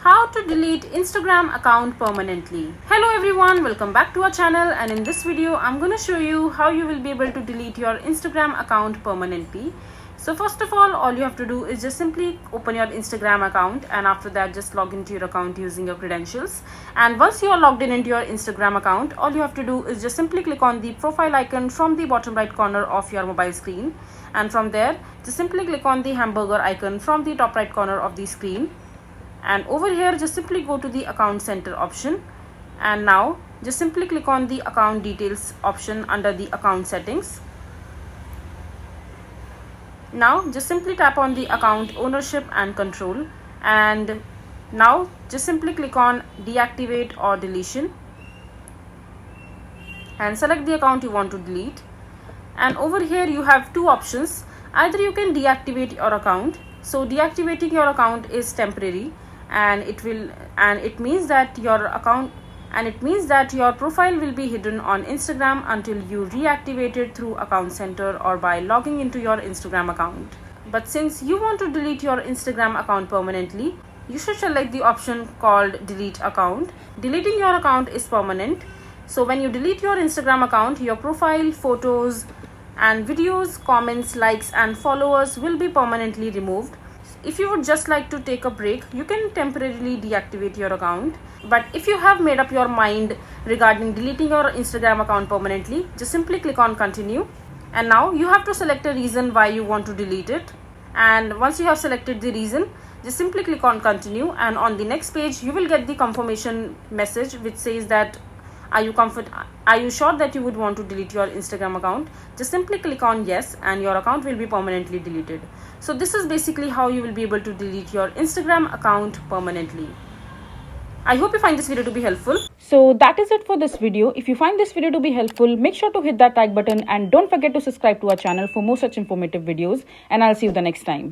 How to delete Instagram account permanently. Hello everyone, welcome back to our channel, and in this video I'm going to show you how you will be able to delete your Instagram account permanently. So first of all you have to do is just simply open your Instagram account, and after that just log into your account using your credentials. And once you are logged in into your Instagram account, all you have to do is just simply click on the profile icon from the bottom right corner of your mobile screen, and from there just simply click on the hamburger icon from the top right corner of the screen. And over here just simply go to the account center option, and now just simply click on the account details option under the account settings. Now just simply tap on the account ownership and control, and now just simply click on deactivate or deletion and select the account you want to delete. And over here you have two options. Either you can deactivate your account. So deactivating your account is temporary, and it means that your profile will be hidden on Instagram until you reactivate it through account center or by logging into your Instagram account. But since you want to delete your Instagram account permanently, you should select the option called delete account. Deleting your account is permanent. So when you delete your Instagram account, your profile, photos and videos, comments, likes and followers will be permanently removed. If you would just like to take a break, you can temporarily deactivate your account. But if you have made up your mind regarding deleting your Instagram account permanently, just simply click on continue. And now you have to select a reason why you want to delete it. And once you have selected the reason, just simply click on continue, and on the next page you will get the confirmation message which says that are you sure that you would want to delete your Instagram account? Just simply click on yes, and your account will be permanently deleted. So this is basically how you will be able to delete your Instagram account permanently. I hope you find this video to be helpful. So that is it for this video. If you find this video to be helpful, make sure to hit that like button and don't forget to subscribe to our channel for more such informative videos, and I'll see you the next time.